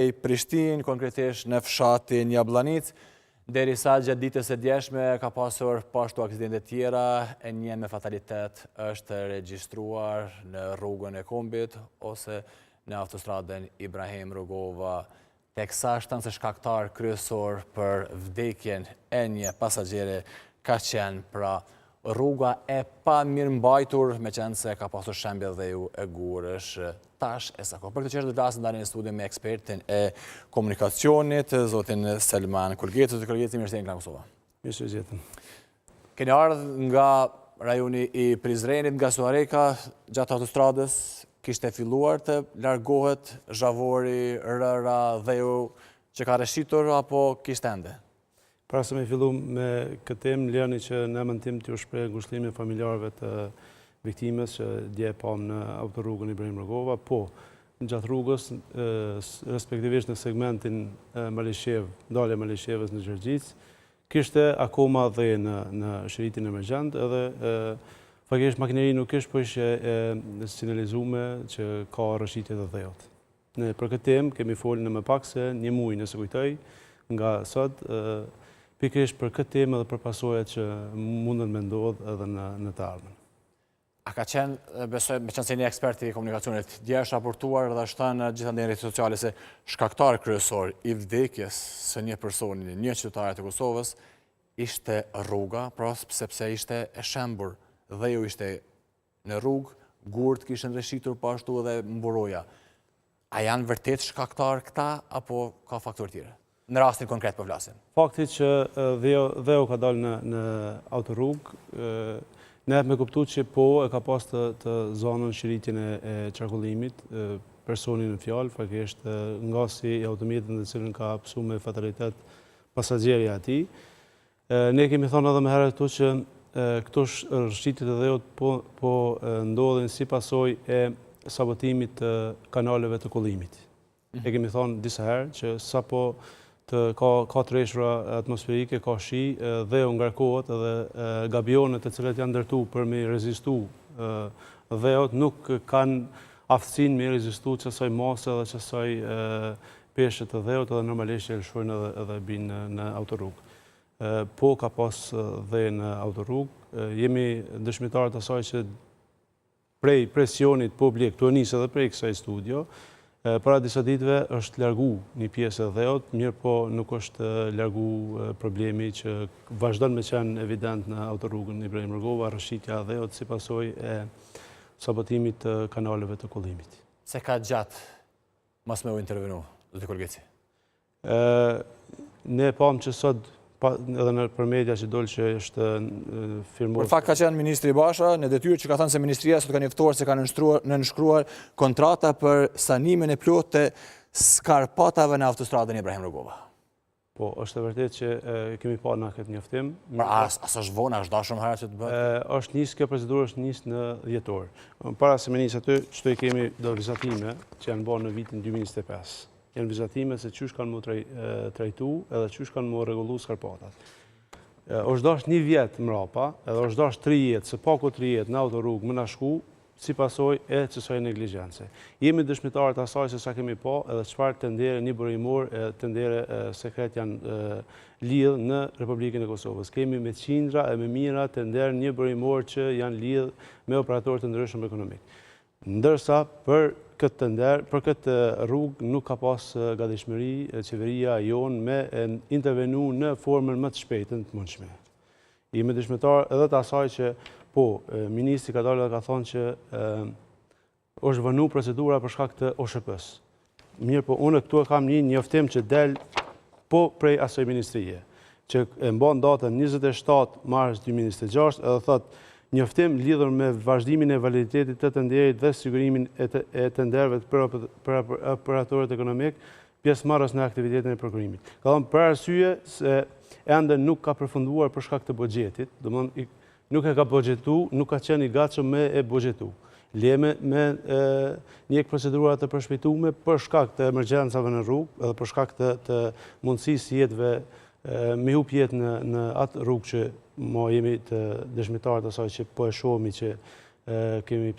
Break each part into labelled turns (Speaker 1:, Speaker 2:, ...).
Speaker 1: Prishtinë, konkretisht në fshatin Jablanic, derisa gjatë ditës së djeshme ka pasur pashtu aksidente tjera, e një me fatalitet është regjistruar në rrugën e Kombit ose në autostradën Ibrahim Rugova, teksa shtancë shkaktar kryesor për vdekjen e një pasagjere ka qenë pra rruga e pa mirëmbajtur, me qenë se ka pasur shembje dhe ju e gurësh tash e sako. Për këtë çështje do të flasim tani në studio me ekspertin e komunikacionit, zotin Selman Kulgeci. Zotin Kulgeci, mirë se jeni në Kosovë.
Speaker 2: Mirë se jetën.
Speaker 1: Keni ardhur nga rajoni i Prizrenit, nga Suareka, gjatë autostradës, kishte filluar të largohet zhavori, rëra, dheu që ka rreshitur apo kishte ende?
Speaker 2: Para se me fillu me këtë temë, lejoni që në emrin tim t'ju shpreh ngushëllimin familjarëve të viktimës që dje pam në autorrugën Ibrahim Rugova, po gjatë rrugës, respektivisht në segmentin dalja Malishevës në Gjergjic, kishte akoma dhe në shëritin emergjent, edhe faktikisht makineri nuk ishte, po ishte sinjalizuar që ka rrëshitje të dheut. Ne për këtë temë kemi folur në më pak se një muaj, nëse kujtoj, nga sot, pikërisht për këtë temë dhe për pasojat që mundën me ndodhë edhe në të ardhmen.
Speaker 1: A ka qenë, besoj, me qenë se një ekspert i komunikacionit, dje është raportuar dhe është në gjithandej në rrjetet sociale se shkaktar kryesor i vdekjes së një personi, një qytetare të Kosovës, ishte rruga, pra sepse ishte e shembur dhe ju ishte në rrugë, gurt kishte rreshitur po ashtu edhe mburoja. A janë vërtet shkaktar këta apo ka faktorë tjera? Në rastin konkret po flasim.
Speaker 2: Fakti që dheu ka dalë në autorrugë, ne me kuptu që po e ka pas të zonën shëritjen e qarkullimit, personin në fjalë, faktisht nga si automjetin dhe cilën ka pësu me fatalitet pasagjeri ati. Ne kemi thonë edhe me herët këtu që këto rrëshitjet e dheut po ndodhin si pasoj e sabotimit të kanaleve të kollimit. E kemi thonë disa herë që sa po ka treshra atmosferike, ka shi, dhe u ngarkohet edhe gabionet e cilat janë ndërtu për me rezistu dheut, nuk kanë aftësinë me rezistu qësaj mase dhe qësaj peshët të dheut, edhe normalisht e lëshojnë edhe binë në autorrugë. Po ka pas dhe në autorrugë, jemi dëshmitarët asaj që prej presionit publik, të nisë edhe prej kësaj studio, para disa ditëve është largu një pjesë e dheut, mirë po nuk është largu problemi që vazhdon me qenë evident në autorrugën Ibrahim Rugova, rrëshitja e dheut si pasoj e sabotimit të kanaleve të kollimit.
Speaker 1: Se ka gjatë mas me u intervenu, zotë Kulgeci?
Speaker 2: Ne pam që sot edhe në për media që dollë që është firmuar.
Speaker 1: Për fakt ka qenë Ministri Basha në detyrë që ka thënë se Ministria sot ka njoftuar se ka nënshkruar kontrata për sanimin e plotë të skarpatave në autostradën Ibrahim Rugova.
Speaker 2: Po, është e vërtet që kemi pa në këtë njoftim.
Speaker 1: As është vona, është dashur më herë që të bëhet?
Speaker 2: Është nisë, kjo procedurë është nisë në dhjetor. Para se me nisë aty, çdo i kemi do vizatime që janë bërë në vitin 2025. Janë vizatime se qysh kanë mu trajtu edhe qysh kanë mu regullu skarpatat. është dash një vjetë mrapa, edhe është dash 3 jetë, se pako 3 jetë në autorrugë më nashku, si pasoj e qësoj negligjence. Jemi dëshmitarët asaj se sa kemi po, edhe qëfar tendere një bërimor, tendere sekret janë lidhë në Republikën e Kosovës. Kemi me qindra e me mira tendere një bërimor që janë lidhë me operatorët të ndryshëm ekonomik. Ndërsa për këtë tender, për këtë rrugë nuk ka pas gatishmëri qeveria jonë me intervenu në formën më të shpejtën të mundshme. Jemi dëshmitar edhe të asaj që po, ministri ka dalë dhe ka thonë që është vënu procedura për shkak të OSHP-s. Mirë po, unë këtu e kam një njoftim që del po prej asaj ministrije, që e mban datën 27 mars 2026 edhe thotë njoftim lidhur me vazhdimin e validitetit të tenderit dhe sigurimin e tenderëve për operatorët ekonomik, pjesëmarrës në aktivitetin e prokurimit. Ka thonë për arsye se ende nuk ka përfunduar për shkak të buxhetit, domthonë nuk e ka buxhetu, nuk ka qenë i gatshëm me e buxhetu. Leme me një procedura të përshpejtuar për shkak të emergjencave në rrugë edhe për shkak të mundësisë jetëve me hup jetë në atë rrugë që jemi të dëshmitarët asaj që po e shohemi që kanë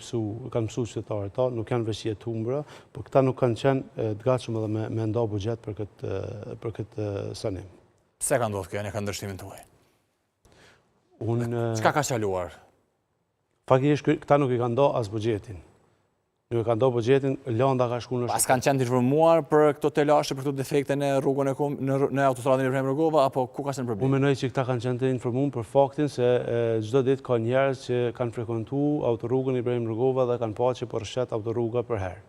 Speaker 2: mësu qytetarët ta, nuk janë veç jetë humbra, por këta nuk kanë qenë të gatshëm edhe me nda bugjet për këtë sanim.
Speaker 1: Pse ka ndodhur kjo në këndvështrimin tuaj? Çka ka qaluar?
Speaker 2: Faktikisht këta nuk i kanë nda as bugjetin. Nuk i kanë nda bugjetin, landa ka shku në
Speaker 1: Pas kanë qenë të informuar për këto telashe, për këto defekte në rrugën në autostradën Ibrahim Rugova, apo ku ka qenë problemi?
Speaker 2: Unë mendoj që këta kanë qenë të informuar për faktin se çdo ditë ka njerëz që kanë frekuentuar autorrugën Ibrahim Rugova dhe kanë pa që po rrshet autorruga për herë.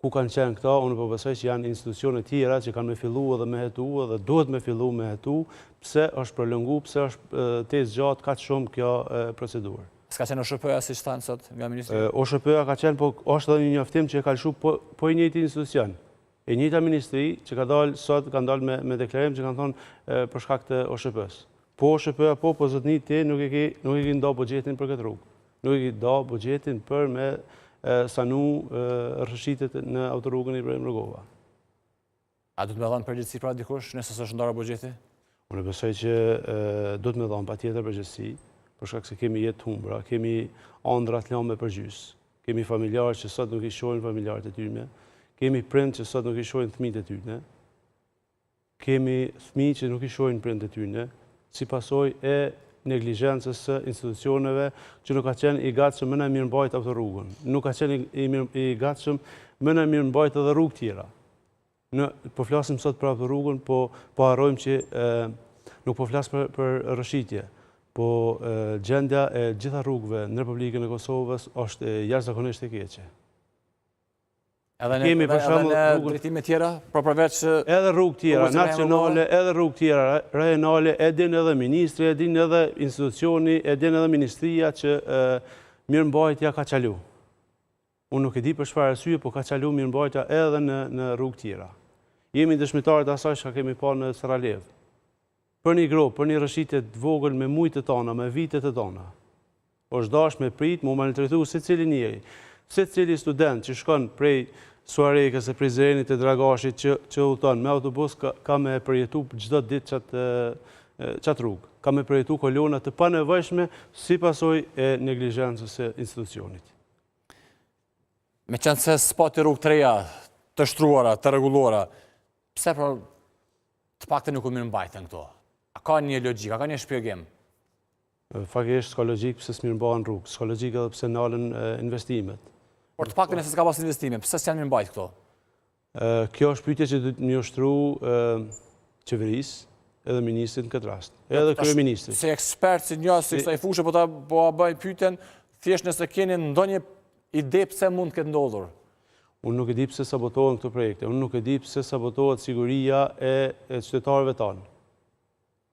Speaker 2: Ku kanë qenë këta, unë po besoj që janë institucione tjera që kanë me fillu edhe me hetu edhe duhet me fillu me hetu, pse është prolongu, pse është tezë gjatë kaq shumë kjo procedurë.
Speaker 1: S'ka qenë OSHP-ja si thënë sot nga ministri?
Speaker 2: OSHP-ja ka qenë, po është edhe një njoftim që e ka lëshu po i njëjti institucion. E njëjta ministri që ka dalë sot, kanë dalë me deklarim që kanë thonë për shkak të OSHP-s. Po OSHP-ja po zotni ti nuk i ki nda bugjetin për këtë rrugë. Nuk i ki nda bugjetin për me sanu rrëshitet në autorrugën Ibrahim Rugova.
Speaker 1: A du të me dhanë përgjithësi pra dikush nëse s'është ndarë bugjeti?
Speaker 2: Unë besoj që du të me dhanë pa tjetër përgjithësi, për shkak se kemi jetë humbra, kemi andrat lame për gjys, kemi familjarë që sot nuk i shohin familjarët e tyre, kemi prind që sot nuk i shohin fëmijët e tyre, kemi fëmijë që nuk i shohin prind e tyre, si pasojë e neglizhencës së institucioneve që nuk ka qenë i gatshëm më në mirëmbajtje autorrugën, nuk ka qenë i gatshëm më në mirëmbajtje edhe rrugë tjera. Po flasim sot për autorrugën, po harrojmë që nuk po flas për rrëshitje. Po gjendja e gjitha rrugëve në Republikën e Kosovës është jashtëzakonisht e keqe.
Speaker 1: Edhe në drejtime tjera, përveç
Speaker 2: edhe rrugë tjera nacionale, edhe rrugë tjera rajonale, e din edhe ministri, e din edhe institucioni, e din edhe ministria që mirëmbajtja ka qalu. Unë nuk e di për çfarë arsye, po ka qalu mirëmbajtja edhe në rrugë tjera. Jemi dëshmitarët asaj që kemi pa në Sarajevo. Për një gropë, për një rrëshitje të vogël me mujtë të tona, me vitet të tona. Është dash me prit, mu maltretu se cili njeri, se cili student që shkon prej Suarekës e prej Zrenit e Dragashit që udhton me autobus ka me përjetu çdo ditë qatë rrugë. Ka me përjetu kolona të panevojshme si pasojë e neglizhencës së institucionit.
Speaker 1: Me qenë se s'pati rrugë të reja, të shtruara, të rregulluara, pse të paktën nuk u mirëmbajtën këto? A ka një logjik, a ka një shpjegim?
Speaker 2: Faktikisht s'ka logjik pse s'mirëmbahen rrugë, s'ka logjik edhe pse nalen investimet.
Speaker 1: Por të paktën nëse s'ka pas investime, pse s'janë mirëmbajtë këto?
Speaker 2: Kjo është pyetje që duhet më ushtru qeverisë edhe ministrit në këtë rast, edhe kryeministrit.
Speaker 1: Si ekspert, si një, si kësaj fushë, po a bëj pyetjen, thjesht nëse keni ndonjë ide pse mund të ketë ndodhur.
Speaker 2: Unë nuk e di pse sabotohen këto projekte, unë nuk e di pse sabotohet siguria e qytetarëve tanë.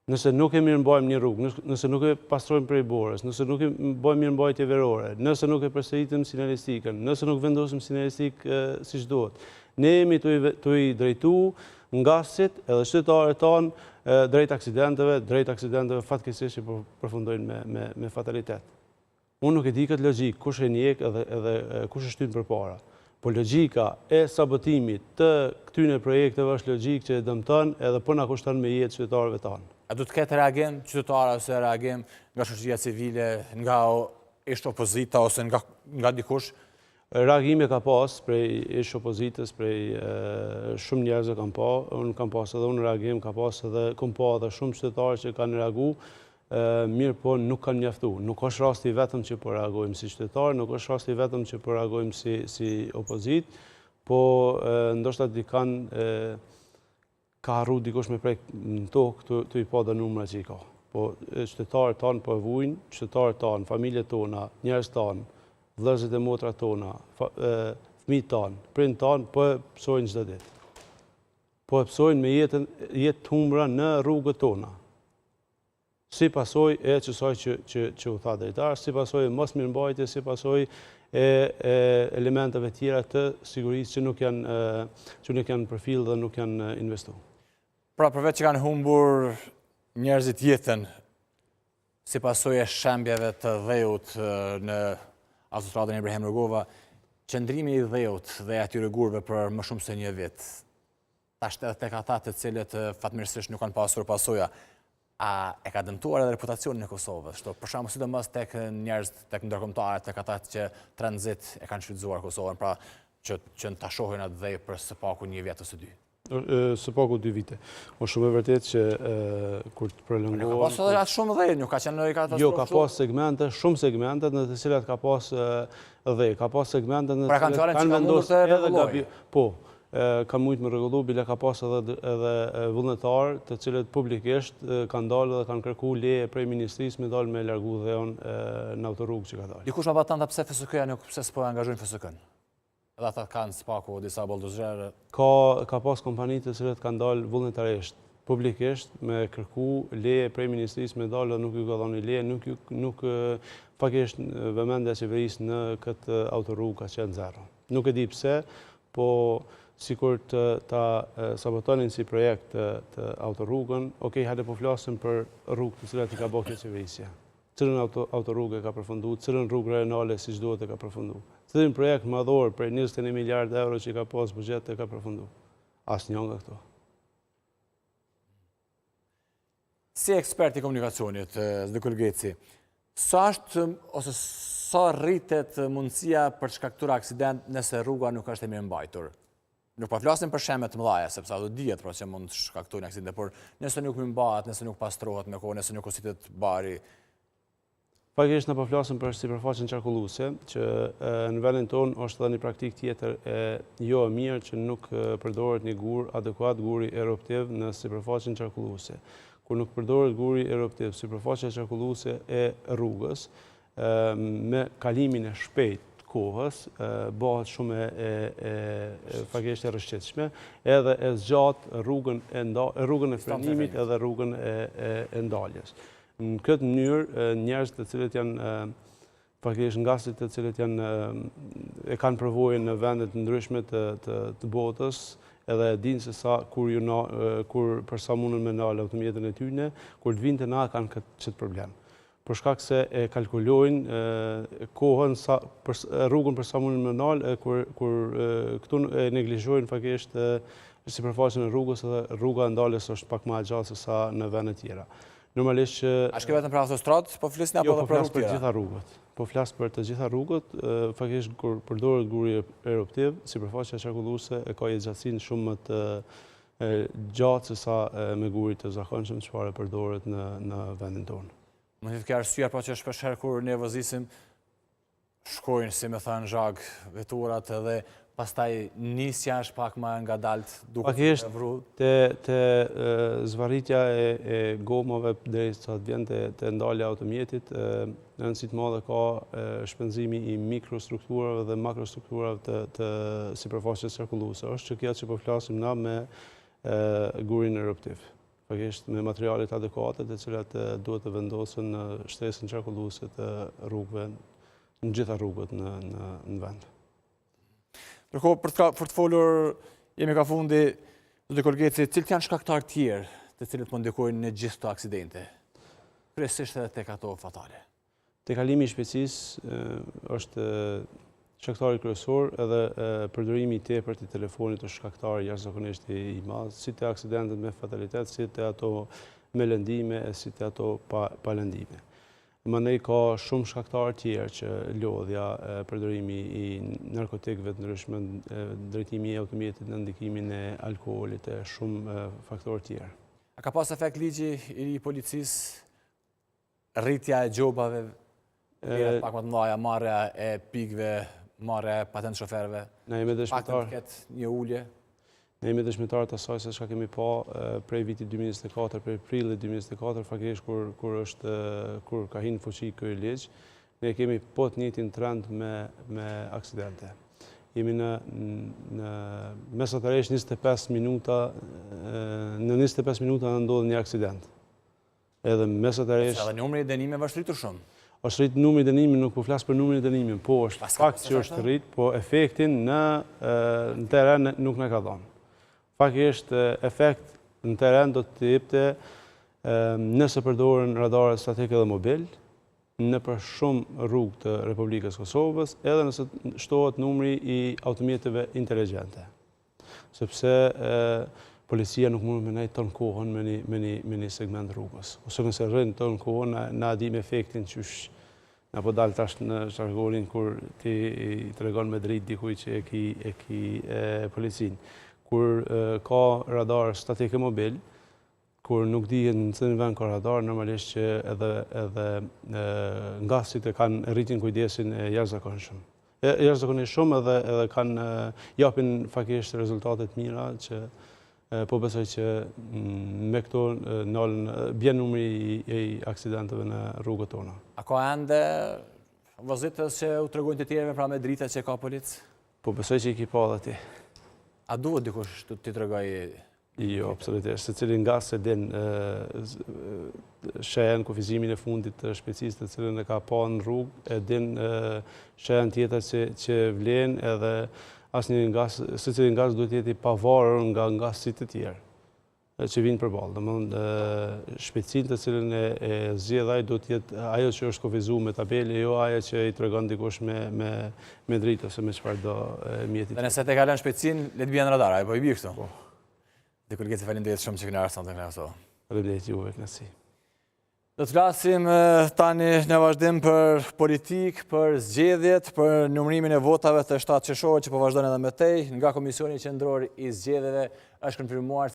Speaker 2: Nëse nuk e mirëmbajmë një rrugë, nëse nuk e pastrojmë prej borës, nëse nuk e bëjmë mirëmbajtje verore, nëse nuk e përsëritim sinjalistikën, nëse nuk vendosim sinjalistikë siç duhet, ne jemi të i drejtu ngasit edhe qytetarët tanë drejt aksidenteve fatkeqësisht që përfundojnë me fatalitet. Unë nuk e di këtë logjik, kush e njeh edhe kush e shtyn përpara. Po logjika e sabotimit të këtyre projekteve është logjikë që e dëmton edhe po na kushton me jetë qytetarëve tanë.
Speaker 1: A du të ketë reagim qytetarë ose reagim nga shoqëria civile, nga ish opozita ose nga dikush?
Speaker 2: Reagime ka pas prej ish opozitës, prej shumë njerëzve unë kam pas edhe unë reagim, ka pas edhe kam pa edhe shumë qytetarë që kanë reagu, mirë po nuk kanë mjaftu. Nuk është rasti vetëm që po reagojmë si qytetarë, nuk është rasti vetëm që po reagojmë si opozitë, po ndoshta dikan ka harru dikush me prek në tokë të i pa dhe numra që i ka. Po qytetarët tanë po e vujnë, qytetarët tanë, familjet tona, njerëz tanë, vëllezërit e motrat tona, fëmijët tanë, prindërit tanë, po e psojnë çdo ditë. Po e psojnë me jetë humbra në rrugët tona. Si pasojë e kësaj që u tha drejtari, si pasojë e mos mirëmbajtjes, si pasojë e elementeve tjera të sigurisë që nuk janë përfill dhe nuk janë investuar.
Speaker 1: Pra përveç që kanë humbur njerëzit jetën si pasojë e shembjeve të dheut në autostradën Ibrahim Rugova, qëndrimi i dheut dhe atyre gurve për më shumë se një vit, tash edhe tek ata të cilët fatmirësisht nuk kanë pasur pasoja, A e ka dëmtuar edhe reputacionin e Kosovës? Për shkakun sidomos tek njerëz, tek ndërkombëtarët, tek ata që tranzit e kanë shfrytzuar Kosovën, pra që ta shohin atë dhej për së paku 1 vjet ose 2.
Speaker 2: Së paku 2 vite. O shumë e vërtet që kur të prolongohen...
Speaker 1: Ka pas edhe atë shumë dhej, nuk ka qenë në katastrofë?
Speaker 2: Jo, ka pas segmente, shumë segmentet në të cilat ka pas dhej. Ka pas segmentet në të cilat kanë vendosur edhe gabi. Po, ka mujtë me rregullu, bile ka pas edhe vullnetarë të cilët publikisht kanë dalë dhe kanë kërku leje prej ministrisë me dalë me largu dheun në autorrugë që ka dalë.
Speaker 1: Dikush ma batanta pse FSK-ja nuk pse s'po angazhojnë FSK-n? Edhe ata kanë spaku disa boldozherë.
Speaker 2: Ka pas kompani të cilët kanë dalë vullnetarisht, publikisht me kërku leje prej ministrisë me dalë dhe nuk ju ka dhënë leje, nuk fakisht vëmendja e qeverisë në këtë autorrugë ka qenë zero. Nuk e di pse, po sikur ta sabotonin si projekt të autorrugën, okej, hajde po flasim për rrugë të cilat i ka bërë kjo qeverisja. Cilën autorrugë e ka përfunduar, cilën rrugë rajonale siç duhet e ka përfunduar. Cilin projekt madhor për 21 miliardë euro që ka pas buxhet e ka përfunduar. Asnjë nga këto.
Speaker 1: Si ekspert i komunikacionit, Zdikul Geci, sa rritet mundësia për të shkaktuar aksident nëse rruga nuk është e mirë mbajtur? Nuk pa flasim për sheme të mëdha, sepse ato dihet që mund të shkaktojnë aksidente, por nëse nuk mbahet, nëse nuk pastrohet me kohë, nëse nuk ositet bari.
Speaker 2: Fakisht në pa flasim për sipërfaqen qarkulluese, që në vendin tonë është edhe një praktik tjetër jo e mirë që nuk përdoret një gur adekuat, guri eruptiv në sipërfaqen qarkulluese. Kur nuk përdoret guri eruptiv, sipërfaqja qarkulluese e rrugës, me kalimin e shpejt kohës, bëhet shumë fakisht e rrëshqetshme, edhe e zgjat rrugën e frenimit edhe rrugën e ndaljes. Në këtë mënyrë, njerëz të cilët janë fakisht ngasit të cilët e kanë përvojën në vendet ndryshme të botës, edhe e dinë se sa kur për sa mundën me nalë automjetën e tyne, kur të vinë të na kanë këtë problem. Për shkak se e kalkulojnë kohën, rrugën për sa mundën me nalë, kur këtu e neglizhojnë fakisht sipërfaqen e rrugës dhe rruga e ndaljes është pak më e gjatë se sa në vende tjera. Normalisht që...
Speaker 1: A shke vetëm për autostradë, po flisni apo edhe për rrugë tjera?
Speaker 2: Jo, po flas për gjitha rrugët. Po flas për të gjitha rrugët, fakisht kur përdoret guri eruptiv, sipërfaqja qarkulluese e ka jetëgjatësinë shumë më të gjatë se sa me gurit të zakonshëm çfarë përdoret në vendin tonë.
Speaker 1: Më thithë kjo arsyeja pra që shpeshherë kur ne vëzisim shkojnë, si me thënë Zhag, veturat edhe pastaj nisja është pak më ngadalt duke
Speaker 2: fakisht
Speaker 1: vrut.
Speaker 2: Te zvarritja e gomave derisa të vjen te ndalja e automjetit, rëndësi të madhe ka shpenzimi i mikrostrukturave dhe makrostrukturave të sipërfaqes qarkulluese. Është që kjo që po flasim na me gurin eruptiv. Fakisht me materialet adekuate të cilat duhet të vendosen në shtesën qarkulluese të rrugëve, në gjitha rrugët në vend.
Speaker 1: Ndërkohë, për të folur, jemi ka fundi, Zdikul Geci, cilët janë shkaktarë tjerë të cilët po ndikojnë në gjithë këto aksidente? Kryesisht edhe tek ato fatale.
Speaker 2: Te kalimi i shpejtësisë është shkaktari kryesor, edhe përdorimi i tepërt të telefonit është shkaktari jashtëzakonisht i madh, si te aksidentet me fatalitet, si te ato me lëndime, si te ato pa lëndime. Mandej ka shumë shkaktarë tjerë që lodhja, përdorimi i narkotikëve të ndryshme, drejtimi i automjetit në ndikimin e alkoolit e shumë faktorë tjerë.
Speaker 1: A ka pas efekt ligji i policisë, rritja e gjobave, pak më të mëdha, marrja e pikëve, marrja e patent shoferëve, pak të ketë një ulje?
Speaker 2: Ne jemi dëshmitarë të asaj se çka kemi pa prej vitit 2024, prej prillit 2024, faktikisht kur ka hyrë në fuqi ky ligj, ne kemi po të njëjtin trend me aksidente. Jemi në mesatarisht 25 minuta, në 25 minuta ndodh një aksident. Edhe mesatarisht...
Speaker 1: Edhe numri i dënimeve është rritur shumë.
Speaker 2: është rritë numri i dënimit, nuk po flas për numrin e dënimit, po është fakt që është rritë, po efektin në teren nuk në ka dhënë. Faktisht efekt në teren do të jepte nëse përdoren radarët strategjik dhe mobil, në për shumë rrugë të Republikës Kosovës, edhe nëse shtohet numri i automjeteve inteligjente. Sepse policia nuk mund me nejtë tonë kohën me një segment rrugës. Ose nëse rrënë tonë kohën, na dim efektin qysh na po dalë tash në jargonin kur ti të regon me dritë dikuj që e ki policin. Kur ka radar statike mobil, kur nuk dihet në cilin vend ka radar, normalisht që edhe ngasit e kanë rritin kujdesin e jashtëzakonshëm. Jashtëzakonisht shumë edhe kanë japin fakisht rezultatet mira që po besoj që me këto bjen numri i aksidenteve në rrugët tona.
Speaker 1: A ka ende vozitës që u tregojnë të tjerëve pra me drita që ka policë?
Speaker 2: Po besoj që i ki pa dhe ti.
Speaker 1: A duhet dikush të t'i tregoj?
Speaker 2: Jo, absolutisht. Se cilin nga se din shen kufizimin e fundit të shpejtësisë të cilin e ka pa në rrugë, e din shen tjetër që vlen edhe se cilin ngas duhet jeti pavarur nga ngasit të tjerë që vinë përballë. Domethënë shpejtësinë të cilën e zgjedh ai duhet jetë ajo që është kufizuar me tabele, jo ajo që i tregon dikush me dritë ose me çfarë do mjeti.
Speaker 1: Dhe nëse te kalon shpejtësinë, le të bien radar, apo i bie kështu? Dikur gjeti faleminderit shumë që keni ardhur në Kosovë.
Speaker 2: Faleminderit juve, kënaqësi.
Speaker 1: Do të flasim tani në vazhdim për politikë, për zgjedhjet, për numërimin e votave të 7 qershor që po vazhdon edhe më tej. Nga Komisioni Qendror i Zgjedhjeve është konfirmuar